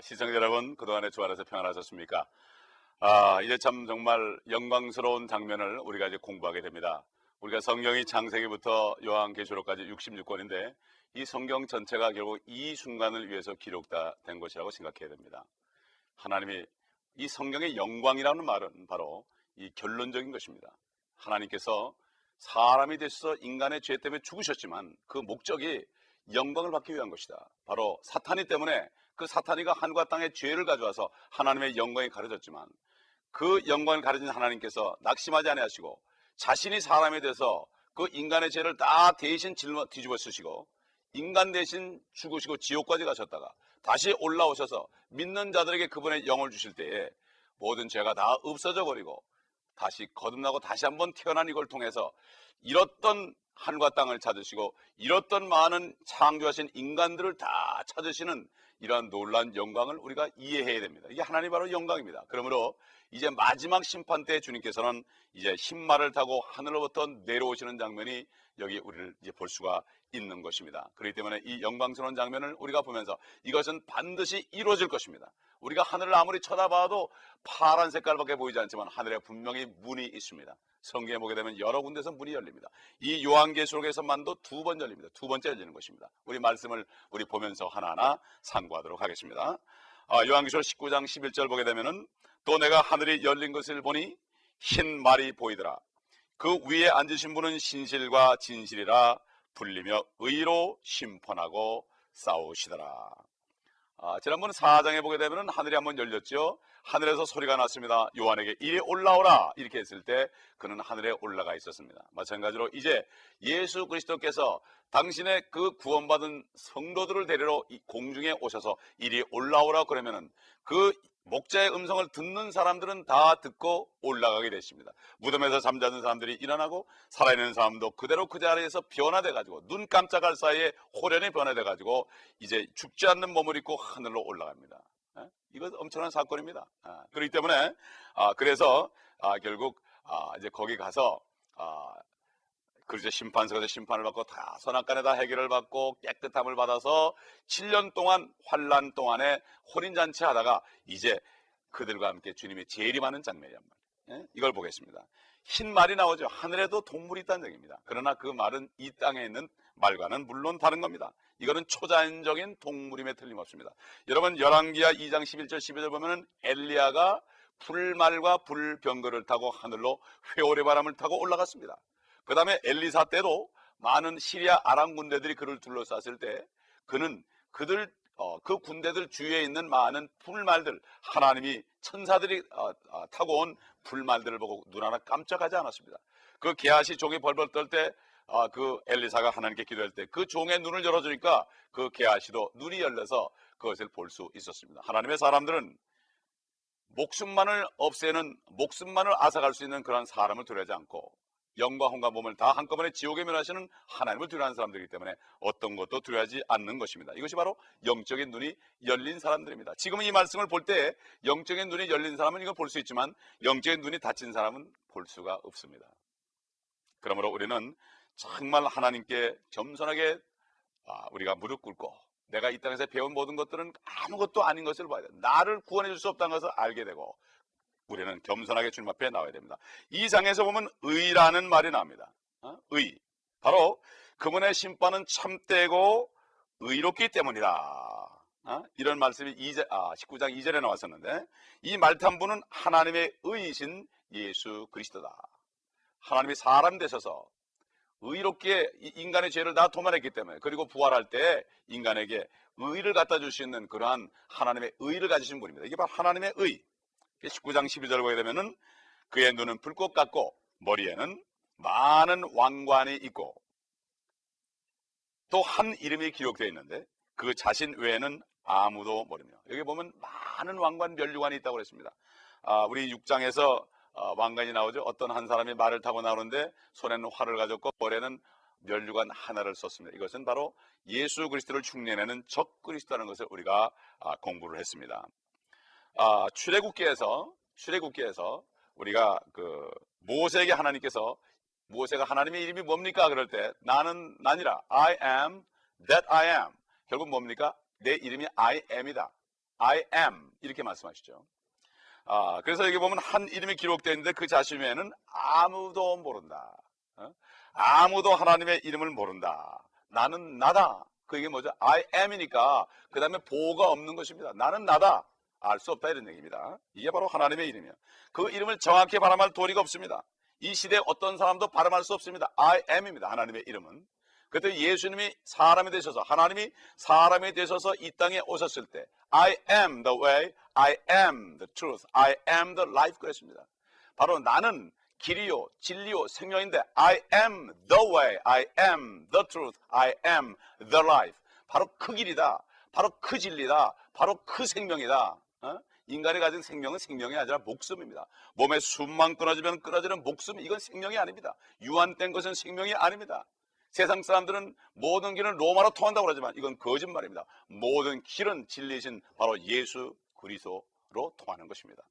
시청자 여러분, 그동안에 주 안에서 평안하셨습니까? 이제 참 정말 영광스러운 장면을 우리가 이제 공부하게 됩니다. 우리가 성경이 창세기부터 요한계시록까지 66권인데 이 성경 전체가 결국 이 순간을 위해서 기록된 것이라고 생각해야 됩니다. 하나님이 이 성경의 영광이라는 말은 바로 이 결론적인 것입니다. 하나님께서 사람이 되셔서 인간의 죄 때문에 죽으셨지만 그 목적이 영광을 받기 위한 것이다. 바로 사탄이 때문에 그 사탄이가 하늘과 땅에 죄를 가져와서 하나님의 영광이 가려졌지만 그 영광을 가려진 하나님께서 낙심하지 아니하시고 자신이 사람이 돼서 그 인간의 죄를 다 대신 뒤집어 쓰시고 인간 대신 죽으시고 지옥까지 가셨다가 다시 올라오셔서 믿는 자들에게 그분의 영을 주실 때에 모든 죄가 다 없어져 버리고 다시 거듭나고 다시 한번 태어난 이걸 통해서 잃었던 하늘과 땅을 찾으시고 잃었던 많은 창조하신 인간들을 다 찾으시는 이러한 놀라운 영광을 우리가 이해해야 됩니다. 이게 하나님 바로 영광입니다. 그러므로 이제 마지막 심판 때 주님께서는 이제 흰말을 타고 하늘로부터 내려오시는 장면이 여기 우리를 이제 볼 수가 있는 것입니다. 그렇기 때문에 이 영광스러운 장면을 우리가 보면서 이것은 반드시 이루어질 것입니다. 우리가 하늘을 아무리 쳐다봐도 파란 색깔밖에 보이지 않지만 하늘에 분명히 문이 있습니다. 성경에 보게 되면 여러 군데서 문이 열립니다. 이 요한계시록에서만도 2번 열립니다. 2번째 열리는 것입니다. 우리 말씀을 우리 보면서 하나하나 상고하도록 하겠습니다. 요한계시록 19장 11절 보게 되면은 또 내가 하늘이 열린 것을 보니 흰 말이 보이더라. 그 위에 앉으신 분은 신실과 진실이라 불리며 의로 심판하고 싸우시더라. 지난번 4장에 보게 되면 하늘이 한번 열렸죠. 하늘에서 소리가 났습니다. 요한에게 이리 올라오라 이렇게 했을 때 그는 하늘에 올라가 있었습니다. 마찬가지로 이제 예수 그리스도께서 당신의 그 구원받은 성도들을 데리러 공중에 오셔서 이리 올라오라 그러면은 그 목자의 음성을 듣는 사람들은 다 듣고 올라가게 됐습니다. 무덤에서 잠자는 사람들이 일어나고 살아있는 사람도 그대로 그 자리에서 변화돼 가지고 눈 깜짝할 사이에 호련히 변화돼 가지고 이제 죽지 않는 몸을 입고 하늘로 올라갑니다. 이거 엄청난 사건입니다. 그렇기 때문에 그래서 결국 이제 거기 가서 그렇죠. 심판석에서 심판을 받고 다 선악간에다 해결을 받고 깨끗함을 받아서 7년 동안 환난 동안에 혼인잔치 하다가 이제 그들과 함께 주님이 재림하는 장면이란 말이에요. 이걸 보겠습니다. 흰 말이 나오죠. 하늘에도 동물이 있다는 얘기입니다. 그러나 그 말은 이 땅에 있는 말과는 물론 다른 겁니다. 이거는 초자연적인 동물임에 틀림없습니다. 여러분 열왕기하 2장 11절 12절 보면은 엘리야가 불말과 불병거를 타고 하늘로 회오리 바람을 타고 올라갔습니다. 그 다음에 엘리사 때도 많은 시리아 아람 군대들이 그를 둘러쌌을 때 그는 그 군대들 주위에 있는 많은 불말들 하나님이 천사들이 타고 온 불말들을 보고 눈 하나 깜짝하지 않았습니다. 그 게하시 종이 벌벌 떨 때 그 엘리사가 하나님께 기도할 때 그 종의 눈을 열어주니까 그 게하시도 눈이 열려서 그것을 볼 수 있었습니다. 하나님의 사람들은 목숨만을 앗아갈 수 있는 그런 사람을 두려워하지 않고 영과 혼과 몸을 다 한꺼번에 지옥에 멸하시는 하나님을 두려워하는 사람들이기 때문에 어떤 것도 두려워하지 않는 것입니다. 이것이 바로 영적인 눈이 열린 사람들입니다. 지금 이 말씀을 볼 때 영적인 눈이 열린 사람은 이걸 볼 수 있지만 영적인 눈이 닫힌 사람은 볼 수가 없습니다. 그러므로 우리는 정말 하나님께 겸손하게 우리가 무릎 꿇고 내가 이 땅에서 배운 모든 것들은 아무것도 아닌 것을 봐야 돼. 나를 구원해 줄 수 없다는 것을 알게 되고 우리는 겸손하게 주님 앞에 나와야 됩니다. 이 장에서 보면 의라는 말이 나옵니다. 의. 바로 그분의 심판은 참되고 의롭기 때문이다. 이런 말씀이 19장 2절에 나왔었는데 이 말탄부는 하나님의 의이신 예수 그리스도다. 하나님이 사람 되셔서 의롭게 인간의 죄를 다 도말했기 때문에 그리고 부활할 때 인간에게 의를 갖다 줄 수 있는 그러한 하나님의 의를 가지신 분입니다. 이게 바로 하나님의 의. 19장 12절 보게 되면은 그의 눈은 불꽃 같고 머리에는 많은 왕관이 있고 또 한 이름이 기록되어 있는데 그 자신 외에는 아무도 모르며 여기 보면 많은 왕관 면류관이 있다고 그랬습니다. 우리 6장에서 왕관이 나오죠. 어떤 한 사람이 말을 타고 나오는데 손에는 활을 가졌고 머리에는 면류관 하나를 썼습니다. 이것은 바로 예수 그리스도를 흉내내는 적 그리스도라는 것을 우리가 공부를 했습니다. 출애굽기에서 우리가 그 모세에게 하나님께서 모세가 하나님의 이름이 뭡니까? 그럴 때 나니라 I am that I am 결국 뭡니까? 내 이름이 I am이다. I am 이렇게 말씀하시죠. 그래서 여기 보면 한 이름이 기록되어 있는데 그 자신 외에는 아무도 모른다. 아무도 하나님의 이름을 모른다. 나는 나다. 그게 뭐죠? I am이니까 그 다음에 보호가 없는 것입니다. 나는 나다. 알 수 없다 이런 얘기입니다. 이게 바로 하나님의 이름이에요. 그 이름을 정확히 발음할 도리가 없습니다. 이 시대에 어떤 사람도 발음할 수 없습니다. I am입니다. 하나님의 이름은. 그때 예수님이 사람이 되셔서, 하나님이 사람이 되셔서 이 땅에 오셨을 때 I am the way, I am the truth, I am the life 그랬습니다. 바로 나는 길이요 진리요 생명인데 I am the way, I am the truth, I am the life. 바로 그 길이다. 바로 그 진리다. 바로 그 생명이다. 인간이 가진 생명은 생명이 아니라 목숨입니다. 몸에 숨만 끊어지면 끊어지는 목숨, 이건 생명이 아닙니다. 유한된 것은 생명이 아닙니다. 세상 사람들은 모든 길은 로마로 통한다고 그러지만 이건 거짓말입니다. 모든 길은 진리이신 바로 예수 그리스도로 통하는 것입니다.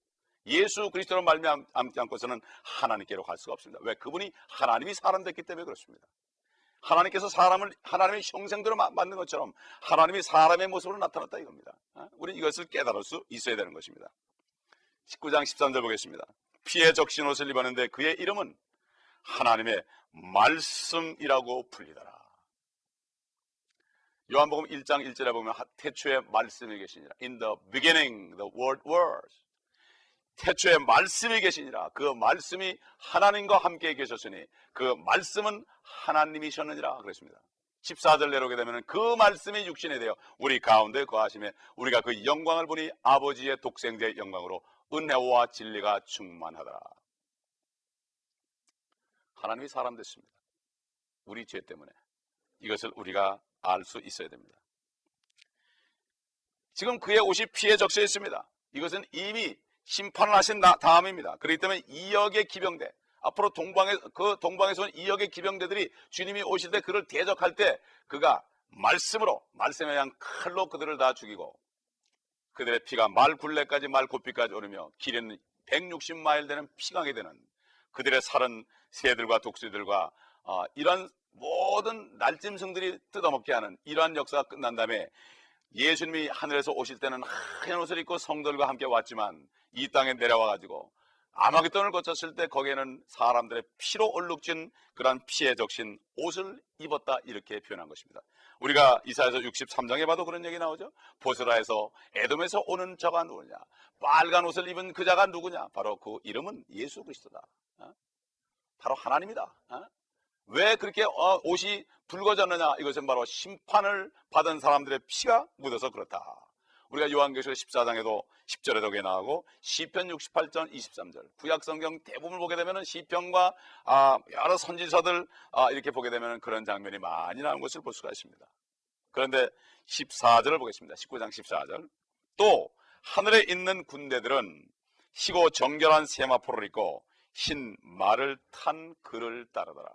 예수 그리스도로 말미암지 않고서는 하나님께로 갈 수가 없습니다. 왜? 그분이 하나님이 사람 됐기 때문에 그렇습니다. 하나님께서 사람을 하나님의 형상대로 만든 것처럼 하나님이 사람의 모습으로 나타났다 이겁니다. 우리 이것을 깨달을 수 있어야 되는 것입니다. 19장 13절 보겠습니다. 피에 적신 옷을 입었는데 그의 이름은 하나님의 말씀이라고 불리더라. 요한복음 1장 1절에 보면 태초에 말씀이 계시니라. In the beginning the word was. 태초에 말씀이 계시니라. 그 말씀이 하나님과 함께 계셨으니 그 말씀은 하나님이셨느니라 그랬습니다. 14절 내려오게 되면 그 말씀이 육신이 되어 우리 가운데 거하심에 우리가 그 영광을 보니 아버지의 독생자의 영광으로 은혜와 진리가 충만하더라. 하나님이 사람 됐습니다. 우리 죄 때문에. 이것을 우리가 알 수 있어야 됩니다. 지금 그의 옷이 피에 적셔 있습니다. 이것은 이미 심판을 하신 다음입니다. 그렇기 때문에 2억의 기병대, 앞으로 동방에서 온 2억의 기병대들이 주님이 오실 때 그를 대적할 때 그가 말씀으로, 말씀에 의한 칼로 그들을 다 죽이고 그들의 피가 말 굴레까지 말 고삐까지 오르며 길이는 160마일 되는 피강이 되는 그들의 살은 새들과 독수리들과 이런 모든 날짐승들이 뜯어먹게 하는 이러한 역사가 끝난 다음에 예수님이 하늘에서 오실 때는 하얀 옷을 입고 성도들과 함께 왔지만 이 땅에 내려와가지고 아마겟돈을 거쳤을 때 거기에는 사람들의 피로 얼룩진 그러한 피에 적신 옷을 입었다 이렇게 표현한 것입니다. 우리가 이사야서 63장에 봐도 그런 얘기 나오죠. 보스라에서 에돔에서 오는 자가 누구냐, 빨간 옷을 입은 그 자가 누구냐, 바로 그 이름은 예수 그리스도다. 바로 하나님이다. 왜 그렇게 옷이 붉어졌느냐, 이것은 바로 심판을 받은 사람들의 피가 묻어서 그렇다. 우리가 요한계시록 14장에도 10절에도 그게 나오고 시편 68장 23절 구약성경 대부분을 보게 되면 시편과 여러 선지서들 이렇게 보게 되면 그런 장면이 많이 나오는 것을 볼 수가 있습니다. 그런데 14절을 보겠습니다. 19장 14절 또 하늘에 있는 군대들은 희고 정결한 세마포를 입고 흰 말을 탄 그를 따르더라.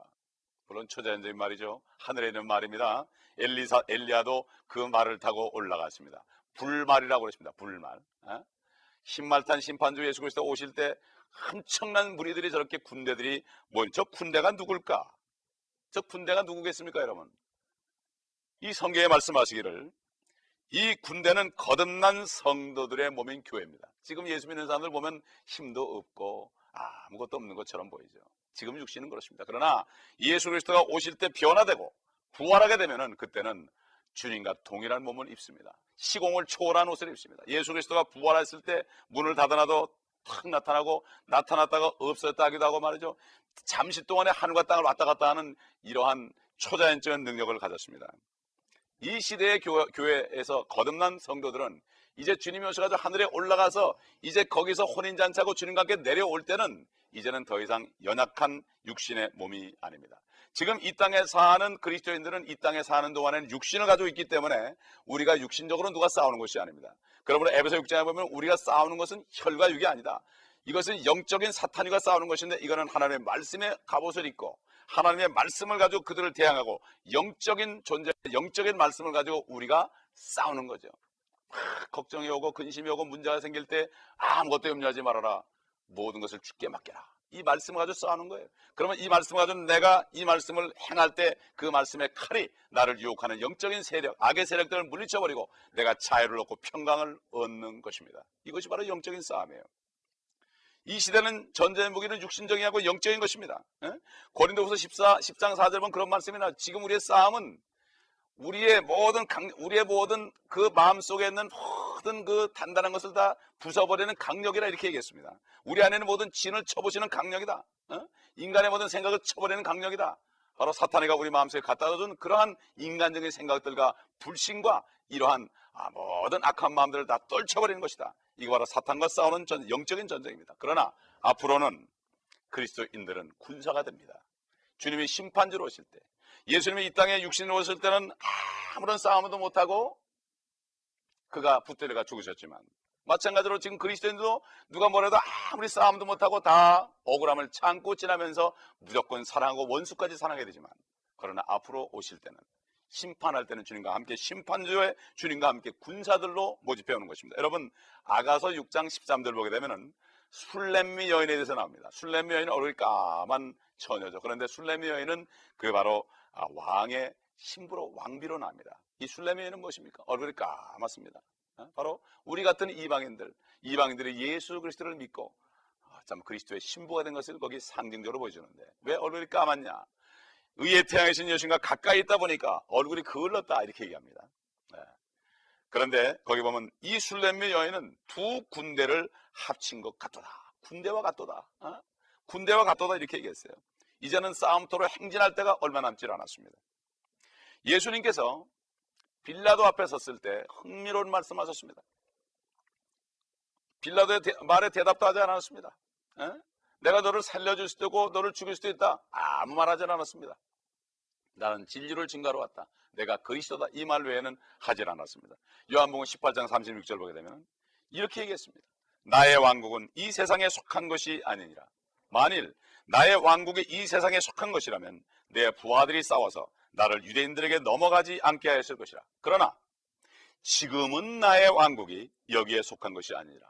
물론 초자연적인 말이죠. 하늘에 있는 말입니다. 엘리야도 그 말을 타고 올라갔습니다. 불말이라고 그랬습니다. 불말. 흰말 탄 심판주 예수 그리스도 오실 때 엄청난 무리들이 저렇게 군대들이 저 군대가 누굴까? 저 군대가 누구겠습니까, 여러분? 이 성경에 말씀하시기를 이 군대는 거듭난 성도들의 몸인 교회입니다. 지금 예수 믿는 사람들 보면 힘도 없고 아무것도 없는 것처럼 보이죠. 지금 육신은 그렇습니다. 그러나 예수 그리스도가 오실 때 변화되고 부활하게 되면은 그때는 주님과 동일한 몸을 입습니다. 시공을 초월한 옷을 입습니다. 예수 그리스도가 부활했을 때 문을 닫아놔도 탁 나타나고 나타났다가 없어졌다 하기도 하고 말이죠. 잠시 동안에 하늘과 땅을 왔다 갔다 하는 이러한 초자연적인 능력을 가졌습니다. 이 시대의 교회에서 거듭난 성도들은 이제 주님이 오셔가지고 하늘에 올라가서 이제 거기서 혼인잔치하고 주님과 함께 내려올 때는 이제는 더 이상 연약한 육신의 몸이 아닙니다. 지금 이 땅에 사는 그리스도인들은 이 땅에 사는 동안에는 육신을 가지고 있기 때문에 우리가 육신적으로 누가 싸우는 것이 아닙니다. 그러므로 에베소 6장에 보면 우리가 싸우는 것은 혈과 육이 아니다. 이것은 영적인 사탄과 싸우는 것인데 이거는 하나님의 말씀의 갑옷을 입고 하나님의 말씀을 가지고 그들을 대항하고 영적인 존재, 영적인 말씀을 가지고 우리가 싸우는 거죠. 걱정이 오고 근심이 오고 문제가 생길 때 아무것도 염려하지 말아라. 모든 것을 주께 맡겨라. 이 말씀을 가지고 싸우는 거예요. 그러면 이 말씀을 가지고 내가 이 말씀을 행할 때 그 말씀의 칼이 나를 유혹하는 영적인 세력, 악의 세력들을 물리쳐버리고 내가 자유를 얻고 평강을 얻는 것입니다. 이것이 바로 영적인 싸움이에요. 이 시대는 전쟁의 무기는 육신적이고 영적인 것입니다. 고린도후서 10장 4절 보면 그런 말씀이 나와요. 지금 우리의 싸움은 우리의 모든 그 마음속에 있는 모든 그 단단한 것을 다 부숴버리는 강력이라 이렇게 얘기했습니다. 우리 안에는 모든 진을 쳐보시는 강력이다. 인간의 모든 생각을 쳐버리는 강력이다. 바로 사탄이가 우리 마음속에 갖다 준 그러한 인간적인 생각들과 불신과 이러한 모든 악한 마음들을 다 떨쳐버리는 것이다. 이거 바로 사탄과 싸우는 영적인 전쟁입니다. 그러나 앞으로는 그리스도인들은 군사가 됩니다. 주님이 심판주로 오실 때, 예수님이 이 땅에 육신으로 오실 때는 아무런 싸움도 못하고 그가 붙들려가 죽으셨지만, 마찬가지로 지금 그리스도인도 누가 뭐라도 아무리 싸움도 못하고 다 억울함을 참고 지나면서 무조건 사랑하고 원수까지 사랑하게 되지만, 그러나 앞으로 오실 때는, 심판할 때는 주님과 함께 심판주의 주님과 함께 군사들로 모집해 오는 것입니다. 여러분, 아가서 6장 13절 보게 되면은 술렘미 여인에 대해서 나옵니다. 술렘미 여인은 얼굴이 까만 처녀죠. 그런데 술렘미 여인은 그 바로 왕의 신부로, 왕비로 나옵니다. 이 술렘미 여인은 무엇입니까? 얼굴이 까맣습니다. 바로 우리 같은 이방인들이 예수 그리스도를 믿고 참 그리스도의 신부가 된 것을 거기 상징적으로 보여주는데, 왜 얼굴이 까맣냐? 의의 태양이신 여신과 가까이 있다 보니까 얼굴이 그을렀다 이렇게 얘기합니다. 그런데 거기 보면 이 술렘미 여인은 두 군대를 합친 것 같도다. 군대와 같도다. 군대와 같도다 이렇게 얘기했어요. 이제는 싸움터로 행진할 때가 얼마 남지 않았습니다. 예수님께서 빌라도 앞에 섰을 때 흥미로운 말씀하셨습니다. 빌라도의 말에 대답도 하지 않았습니다. 내가 너를 살려줄 수도 있고 너를 죽일 수도 있다. 아무 말 하지 않았습니다. 나는 진리를 증거하러 왔다. 내가 그리스도다. 이 말 외에는 하질 않았습니다. 요한복음 18장 36절 보게 되면 이렇게 얘기했습니다. 나의 왕국은 이 세상에 속한 것이 아니니라. 만일 나의 왕국이 이 세상에 속한 것이라면 내 부하들이 싸워서 나를 유대인들에게 넘어가지 않게 하였을 것이라. 그러나 지금은 나의 왕국이 여기에 속한 것이 아니라.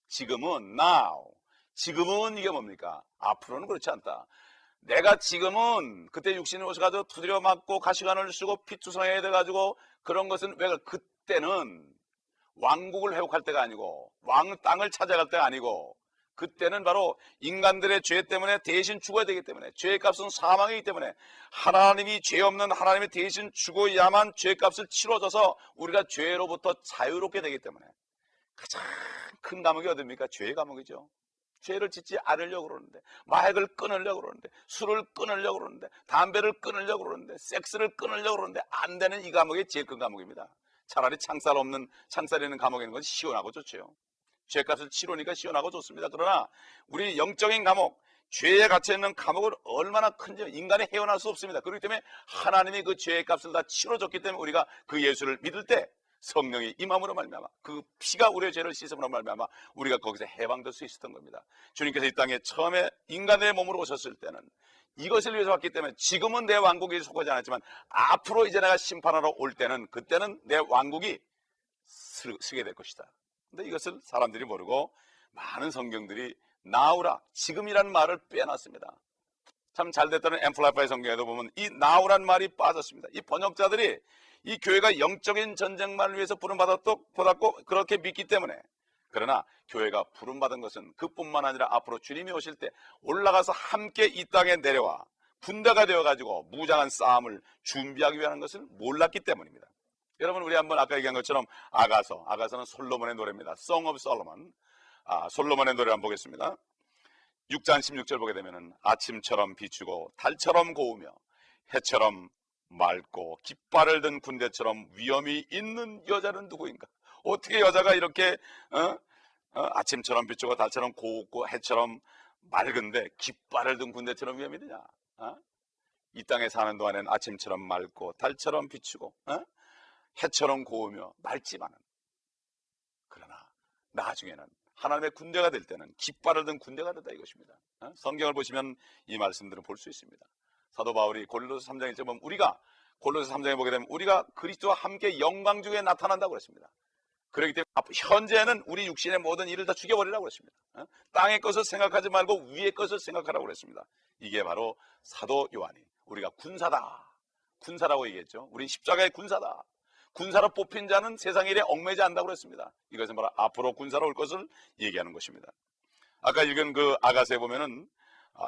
지금은 now. 지금은 이게 뭡니까? 앞으로는 그렇지 않다. 내가 지금은 그때 육신이 오셔가지고 두드려 맞고 가시관을 쓰고 피투성해야 돼가지고 그런 것은 왜 그때는 왕국을 회복할 때가 아니고 왕 땅을 찾아갈 때가 아니고 그때는 바로 인간들의 죄 때문에 대신 죽어야 되기 때문에 죄의 값은 사망이기 때문에 하나님이 죄 없는 하나님이 대신 죽어야만 죄의 값을 치러줘서 우리가 죄로부터 자유롭게 되기 때문에 가장 큰 감옥이 어딥니까? 죄의 감옥이죠. 죄를 짓지 않으려고 그러는데, 마약을 끊으려고 그러는데, 술을 끊으려고 그러는데, 담배를 끊으려고 그러는데, 섹스를 끊으려고 그러는데 안 되는 이 감옥이 제일 큰 감옥입니다. 차라리 창살 있는 감옥에 있는 건 시원하고 좋죠. 죄값을 치르니까 시원하고 좋습니다. 그러나 우리 영적인 감옥, 죄에 갇혀있는 감옥은 얼마나 큰지 인간이 헤어날 수 없습니다. 그렇기 때문에 하나님이 그 죄의 값을 다 치러줬기 때문에 우리가 그 예수를 믿을 때 성령이 임함으로 말미암아 그 피가 우리의 죄를 씻음으로 말미암아 우리가 거기서 해방될 수 있었던 겁니다. 주님께서 이 땅에 처음에 인간의 몸으로 오셨을 때는 이것을 위해서 왔기 때문에 지금은 내 왕국이 속하지 않았지만 앞으로 이제 내가 심판하러 올 때는 그때는 내 왕국이 서게 될 것이다. 근데 이것을 사람들이 모르고 많은 성경들이 나우라, 지금이라는 말을 빼놨습니다. 참 잘됐다는 앰플리파이 성경에도 보면 이 나우라는 말이 빠졌습니다. 이 번역자들이 이 교회가 영적인 전쟁만을 위해서 부름받았고 그렇게 믿기 때문에, 그러나 교회가 부름받은 것은 그뿐만 아니라 앞으로 주님이 오실 때 올라가서 함께 이 땅에 내려와 군대가 되어가지고 무장한 싸움을 준비하기 위한 것을 몰랐기 때문입니다. 여러분, 우리 한번 아까 얘기한 것처럼 아가서는 솔로몬의 노래입니다. Song of Solomon. 솔로몬의 노래 한번 보겠습니다. 6장 16절 보게 되면은 아침처럼 비추고 달처럼 고우며 해처럼 맑고 깃발을 든 군대처럼 위엄이 있는 여자는 누구인가? 어떻게 여자가 이렇게 아침처럼 비추고 달처럼 고우고 해처럼 맑은데 깃발을 든 군대처럼 위엄이 되냐? 이 땅에 사는 동안에는 아침처럼 맑고 달처럼 비추고 해처럼 고우며 맑지만은, 그러나 나중에는 하나님의 군대가 될 때는 깃발을 든 군대가 된다 이것입니다. 성경을 보시면 이 말씀들을 볼 수 있습니다. 사도 바울이 고린도서 3장 1절 보면 골로새 3장에 보게 되면 우리가 그리스도와 함께 영광 중에 나타난다고 그랬습니다. 그렇기 때문에 현재는 우리 육신의 모든 일을 다 죽여버리라고 그랬습니다. 땅의 것을 생각하지 말고 위의 것을 생각하라고 그랬습니다. 이게 바로 사도 요한이 우리가 군사다, 군사라고 얘기했죠. 우리 십자가의 군사다. 군사로 뽑힌 자는 세상 일에 얽매지 않는다고 그랬습니다. 이것은 바로 앞으로 군사로 올 것을 얘기하는 것입니다. 아까 읽은 그 아가서에 보면은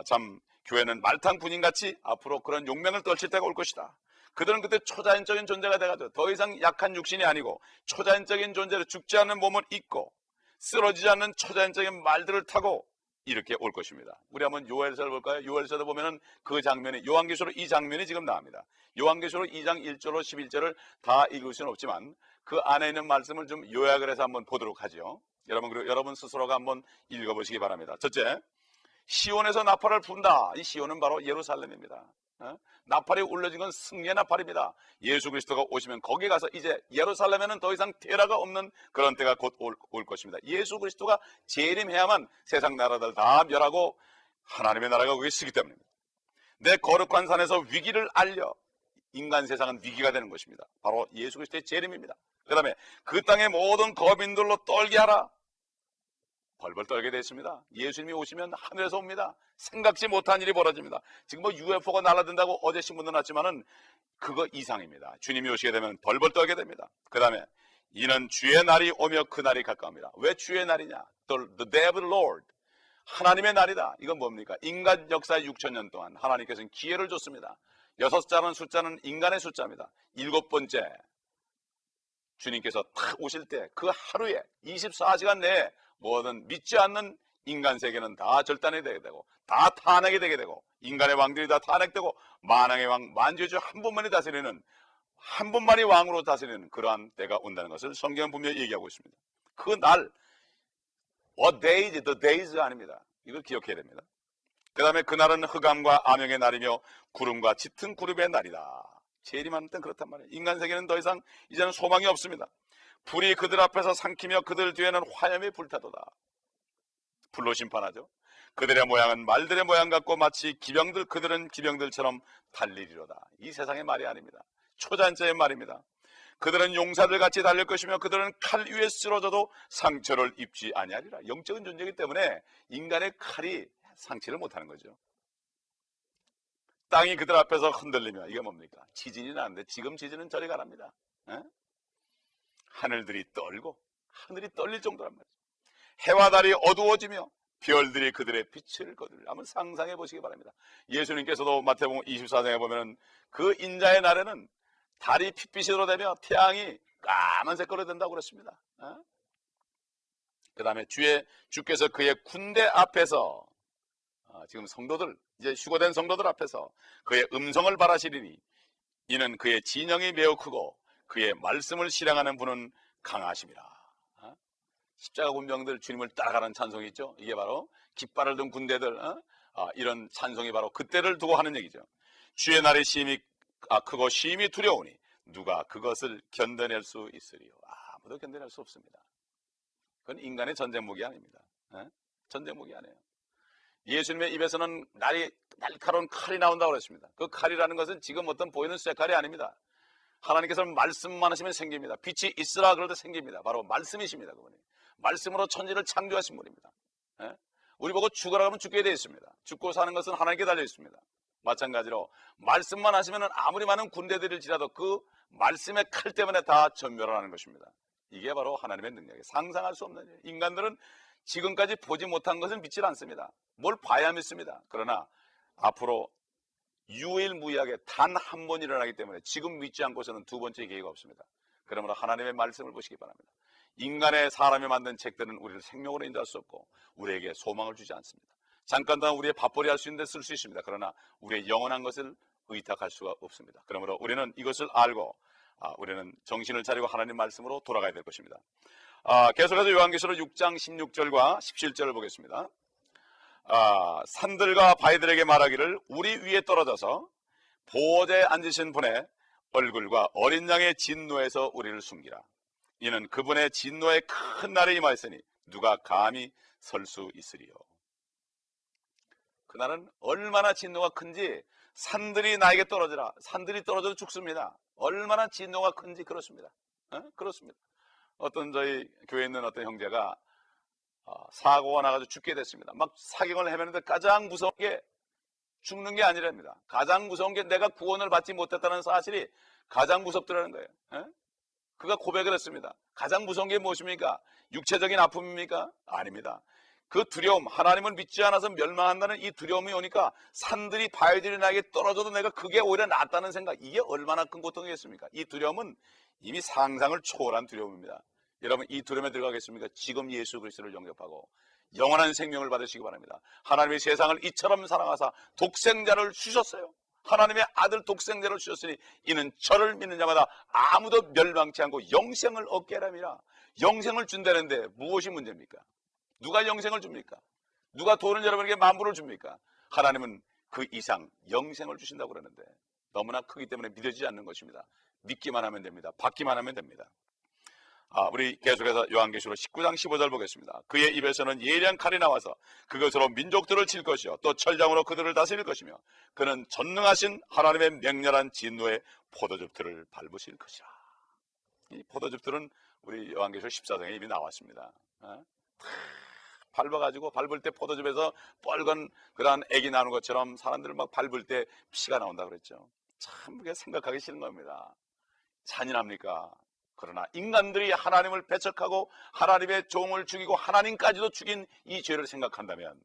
참 교회는 말탄 군인같이 앞으로 그런 용맹을 떨칠 때가 올 것이다. 그들은 그때 초자연적인 존재가 돼가지고 더 이상 약한 육신이 아니고 초자연적인 존재로 죽지 않는 몸을 입고 쓰러지지 않는 초자연적인 말들을 타고 이렇게 올 것입니다. 우리 한번 요엘서를 볼까요? 요엘서를 보면은 그 장면이, 요한계시록 이 장면이 지금 나옵니다. 요한계시록 2장 1절로 11절을 다 읽을 수는 없지만 그 안에 있는 말씀을 좀 요약을 해서 한번 보도록 하죠. 그리고 여러분 스스로가 한번 읽어보시기 바랍니다. 첫째, 시온에서 나팔을 분다. 이 시온은 바로 예루살렘입니다. 나팔이 울려진 건 승리의 나팔입니다. 예수 그리스도가 오시면 거기에 가서 이제 예루살렘에는 더 이상 테러가 없는 그런 때가 곧 올 것입니다. 예수 그리스도가 재림해야만 세상 나라들 다 멸하고 하나님의 나라가 거기에 쓰기 때문입니다. 내 거룩한 산에서 위기를 알려 인간 세상은 위기가 되는 것입니다. 바로 예수 그리스도의 재림입니다. 그 다음에 그 땅의 모든 거민들로 떨게 하라. 벌벌 떨게 됐습니다. 예수님이 오시면 하늘에서 옵니다. 생각지 못한 일이 벌어집니다. 지금 뭐 UFO가 날아든다고 어제 신문도 났지만은 그거 이상입니다. 주님이 오시게 되면 벌벌 떨게 됩니다. 그 다음에 이는 주의 날이 오며 그 날이 가까웁니다. 왜 주의 날이냐? The day of the Lord. 하나님의 날이다. 이건 뭡니까? 인간 역사 6,000년 동안 하나님께서는 기회를 줬습니다. 6자는 숫자는 인간의 숫자입니다. 7번째 주님께서 탁 오실 때 그 하루에 24시간 내에 뭐든 믿지 않는 인간 세계는 다 절단이 되게 되고 다 탄핵이 되게 되고 인간의 왕들이 다 탄핵되고 만왕의 왕 만주주 한 분만이 다스리는, 한 분만이 왕으로 다스리는 그러한 때가 온다는 것을 성경은 분명히 얘기하고 있습니다. 그 날, what days, the days 아닙니다. 이걸 기억해야 됩니다. 그 다음에 그날은 흑암과 암영의 날이며 구름과 짙은 구름의 날이다. 재림하는 때는 그렇단 말이에요. 인간 세계는 더 이상 이제는 소망이 없습니다. 불이 그들 앞에서 삼키며 그들 뒤에는 화염이 불타도다. 불로 심판하죠. 그들의 모양은 말들의 모양 같고 마치 기병들, 그들은 기병들처럼 달리리로다. 이 세상의 말이 아닙니다. 초자연자의 말입니다. 그들은 용사들 같이 달릴 것이며 그들은 칼 위에 쓰러져도 상처를 입지 아니하리라. 영적인 존재이기 때문에 인간의 칼이 상치를 못하는 거죠. 땅이 그들 앞에서 흔들리며, 이게 뭡니까? 지진이 나는데 지금 지진은 저리 가랍니다. 하늘들이 떨고 하늘이 떨릴 정도란 말이죠. 해와 달이 어두워지며 별들이 그들의 빛을 거두리라. 한번 상상해 보시기 바랍니다. 예수님께서도 마태복음 24장에 보면 그 인자의 날에는 달이 핏빛으로 되며 태양이 까만색으로 된다고 그랬습니다. 그 다음에 주께서 그의 군대 앞에서 지금 성도들, 이제 휴거된 성도들 앞에서 그의 음성을 발하시리니 이는 그의 진영이 매우 크고 그의 말씀을 실행하는 분은 강하심이라. 십자가 군병들 주님을 따라가는 찬송이 있죠. 이게 바로 깃발을 든 군대들, 이런 찬송이 바로 그때를 두고 하는 얘기죠. 주의 날이 심히 크고 심히 두려우니 누가 그것을 견뎌낼 수 있으리요. 아무도 견뎌낼 수 없습니다. 그건 인간의 전쟁 무기 아닙니다. 전쟁 무기 아니에요. 예수님의 입에서는 날카로운 칼이 나온다고 그랬습니다. 그 칼이라는 것은 지금 어떤 보이는 쇠칼이 아닙니다. 하나님께서는 말씀만 하시면 생깁니다. 빛이 있으라 그럴 때 생깁니다. 바로 말씀이십니다. 그분이 말씀으로 천지를 창조하신 분입니다. 우리 보고 죽으라 하면 죽게 되어 있습니다. 죽고 사는 것은 하나님께 달려 있습니다. 마찬가지로 말씀만 하시면 아무리 많은 군대들일지라도 그 말씀의 칼 때문에 다 전멸하는 것입니다. 이게 바로 하나님의 능력이에요. 상상할 수 없는 일. 인간들은 지금까지 보지 못한 것은 믿지 않습니다. 뭘 봐야 믿습니다. 그러나 앞으로 유일무이하게 단 한 번 일어나기 때문에 지금 믿지 않고서는 두 번째 기회가 없습니다. 그러므로 하나님의 말씀을 보시기 바랍니다. 인간의 사람이 만든 책들은 우리를 생명으로 인도할 수 없고 우리에게 소망을 주지 않습니다. 잠깐 동안 우리의 밥벌이 할 수 있는데 쓸 수 있습니다. 그러나 우리의 영원한 것을 의탁할 수가 없습니다. 그러므로 우리는 이것을 알고 우리는 정신을 차리고 하나님 말씀으로 돌아가야 될 것입니다. 계속해서 요한계시록 6장 16절과 17절을 보겠습니다. 산들과 바위들에게 말하기를 우리 위에 떨어져서 보호자에 앉으신 분의 얼굴과 어린 양의 진노에서 우리를 숨기라. 이는 그분의 진노의 큰 날이 임하였으니 누가 감히 설 수 있으리요. 그날은 얼마나 진노가 큰지 산들이 나에게 떨어지라. 산들이 떨어져도 죽습니다. 얼마나 진노가 큰지 그렇습니다. 그렇습니다. 어떤 저희 교회에 있는 어떤 형제가 사고가 나가지고 죽게 됐습니다. 막 사경을 헤매는데 가장 무서운 게 죽는 게 아니랍니다. 가장 무서운 게 내가 구원을 받지 못했다는 사실이 가장 무섭더라는 거예요. 에? 그가 고백을 했습니다. 가장 무서운 게 무엇입니까? 육체적인 아픔입니까? 아닙니다. 그 두려움, 하나님을 믿지 않아서 멸망한다는 이 두려움이 오니까 산들이 바위들이 나에게 떨어져도 내가 그게 오히려 낫다는 생각, 이게 얼마나 큰 고통이겠습니까? 이 두려움은 이미 상상을 초월한 두려움입니다. 여러분, 이 두려움에 들어가겠습니까? 지금 예수 그리스도를 영접하고 영원한 생명을 받으시기 바랍니다. 하나님의 세상을 이처럼 사랑하사 독생자를 주셨어요. 하나님의 아들 독생자를 주셨으니 이는 저를 믿는 자마다 아무도 멸망치 않고 영생을 얻게 하랍니다. 영생을 준다는데 무엇이 문제입니까? 누가 영생을 줍니까? 누가 돈을 여러분에게 만불을 줍니까? 하나님은 그 이상 영생을 주신다고 그러는데 너무나 크기 때문에 믿어지지 않는 것입니다. 믿기만 하면 됩니다. 받기만 하면 됩니다. 우리 계속해서 요한계시록 19장 15절 보겠습니다. 그의 입에서는 예리한 칼이 나와서 그것으로 민족들을 칠 것이요 또 철장으로 그들을 다스릴 것이며 그는 전능하신 하나님의 맹렬한 진노의 포도즙들을 밟으실 것이라. 이 포도즙들은 우리 요한계시록 14장에 이미 나왔습니다. 밟아가지고 밟을 때 포도즙에서 빨간 그러한 액이 나는 것처럼 사람들을 막 밟을 때 피가 나온다 그랬죠. 참 그게 생각하기 싫은 겁니다. 잔인합니까? 그러나 인간들이 하나님을 배척하고 하나님의 종을 죽이고 하나님까지도 죽인 이 죄를 생각한다면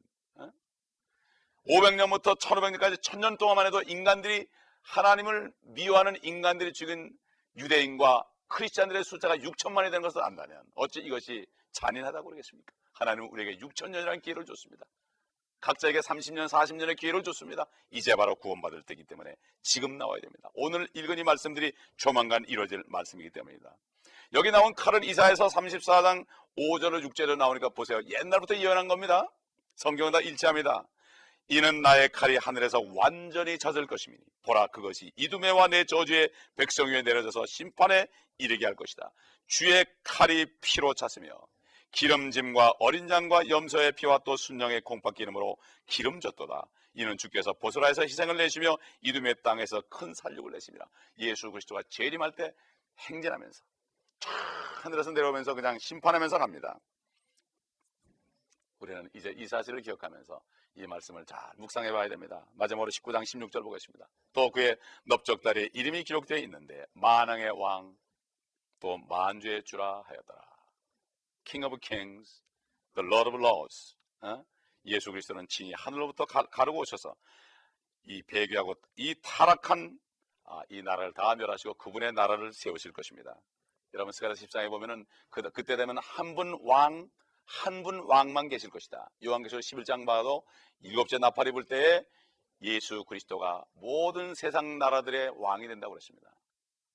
500년부터 1500년까지 1000년 동안만 해도 인간들이 하나님을 미워하는 인간들이 죽인 유대인과 크리스찬들의 숫자가 6천만이 되는 것을 안다면 어찌 이것이 잔인하다고 그러겠습니까? 하나님은 우리에게 6천년이라는 기회를 줬습니다. 각자에게 30년, 40년의 기회를 줬습니다. 이제 바로 구원받을 때이기 때문에 지금 나와야 됩니다. 오늘 읽은 이 말씀들이 조만간 이루어질 말씀이기 때문입니다. 여기 나온 칼은 이사야서 34장 5절로 6절로 나오니까 보세요. 옛날부터 예언한 겁니다. 성경은 다 일치합니다. 이는 나의 칼이 하늘에서 완전히 젖을 것이니 보라 그것이 이두매와 내 저주의 백성 위에 내려져서 심판에 이르게 할 것이다. 주의 칼이 피로 찼으며 기름짐과 어린 양과 염소의 피와 또 순양의 콩팥 기름으로 기름졌도다. 이는 주께서 보스라에서 희생을 내시며 이두메 땅에서 큰 살육을 내십니다. 예수 그리스도가 재림할 때 행진하면서 쫙 하늘에서 내려오면서 그냥 심판하면서 갑니다. 우리는 이제 이 사실을 기억하면서 이 말씀을 잘 묵상해 봐야 됩니다. 마지막으로 19장 16절 보겠습니다. 또 그의 넓적다리에 이름이 기록되어 있는데 만왕의 왕 또 만주의 주라 하였더라. King of Kings, the Lord of Lords. 예수 그리스도는 친히 하늘로부터 가르고 오셔서 이 배교하고 이 타락한 이 나라를 다 멸하시고 그분의 나라를 세우실 것입니다. 여러분 스가랴 14장에 보면은 그때 되면 한 분 왕만 계실 것이다. 요한계시록 11장 봐도 7째 나팔이 불 때에 예수 그리스도가 모든 세상 나라들의 왕이 된다고 그랬습니다.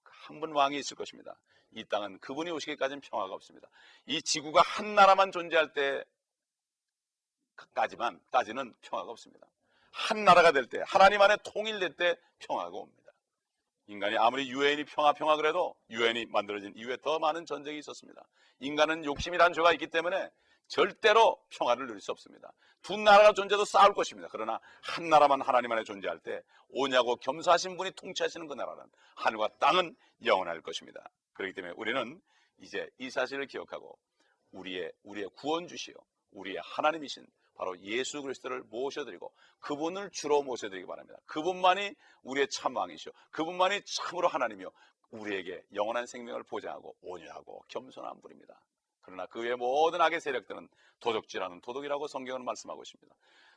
한 분 왕이 있을 것입니다. 이 땅은 그분이 오시기까지는 평화가 없습니다. 이 지구가 한 나라만 존재할 때까지는 평화가 없습니다. 한 나라가 될 때, 하나님 안에 통일될 때 평화가 옵니다. 인간이 아무리 유엔이 평화 그래도 유엔이 만들어진 이후에 더 많은 전쟁이 있었습니다. 인간은 욕심이라는 죄가 있기 때문에 절대로 평화를 누릴 수 없습니다. 두 나라가 존재해도 싸울 것입니다. 그러나 한 나라만 하나님 안에 존재할 때 오냐고 겸사하신 분이 통치하시는 그 나라는 하늘과 땅은 영원할 것입니다. 그렇기 때문에 우리는 이제 이 사실을 기억하고 우리의 구원주시요 우리의 하나님이신 바로 예수 그리스도를 모셔드리고 그분을 주로 모셔드리기 바랍니다. 그분만이 우리의 참왕이시오 그분만이 참으로 하나님이요 우리에게 영원한 생명을 보장하고 온유하고 겸손한 분입니다. 그러나 그 외의 모든 악의 세력들은 도적질하는 도둑이라고 성경은 말씀하고 있습니다.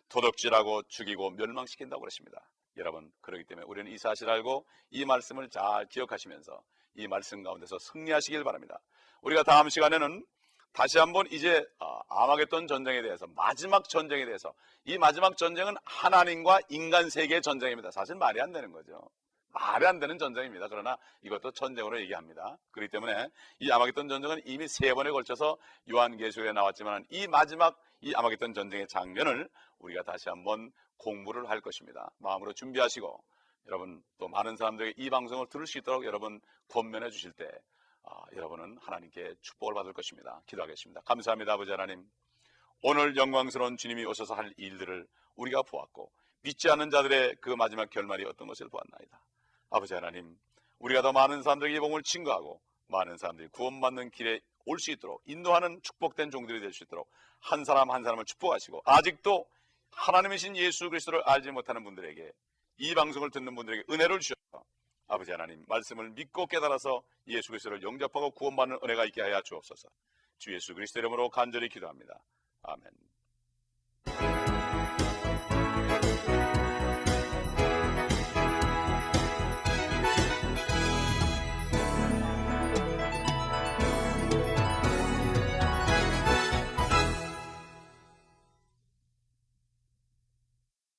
도둑질하고 죽이고 멸망시킨다고 그랬습니다. 여러분 그렇기 때문에 우리는 이 사실을 알고 이 말씀을 잘 기억하시면서 이 말씀 가운데서 승리하시길 바랍니다. 우리가 다음 시간에는 다시 한번 이제 아마겟돈 전쟁에 대해서 마지막 전쟁에 대해서 이 마지막 전쟁은 하나님과 인간 세계의 전쟁입니다. 사실 말이 안 되는 거죠. 말이 안 되는 전쟁입니다. 그러나 이것도 전쟁으로 얘기합니다. 그렇기 때문에 이 아마겟돈 전쟁은 이미 3번에 걸쳐서 요한계시록에 나왔지만 이 마지막 이 아마겟돈 전쟁의 장면을 우리가 다시 한번 공부를 할 것입니다. 마음으로 준비하시고 여러분 또 많은 사람들에게 이 방송을 들을 수 있도록 여러분 권면해 주실 때 여러분은 하나님께 축복을 받을 것입니다. 기도하겠습니다. 감사합니다. 아버지 하나님 오늘 영광스러운 주님이 오셔서 할 일들을 우리가 보았고 믿지 않는 자들의 그 마지막 결말이 어떤 것을 보았나이다. 아버지 하나님 우리가 더 많은 사람들에게 이 복음을 증거하고 많은 사람들이 구원받는 길에 올 수 있도록 인도하는 축복된 종들이 될 수 있도록 한 사람 한 사람을 축복하시고, 아직도 하나님이신 예수 그리스도를 알지 못하는 분들에게, 이 방송을 듣는 분들에게 은혜를 주셔서 아버지 하나님 말씀을 믿고 깨달아서 예수 그리스도를 영접하고 구원받는 은혜가 있게 하여 주옵소서. 주 예수 그리스도 이름으로 간절히 기도합니다. 아멘.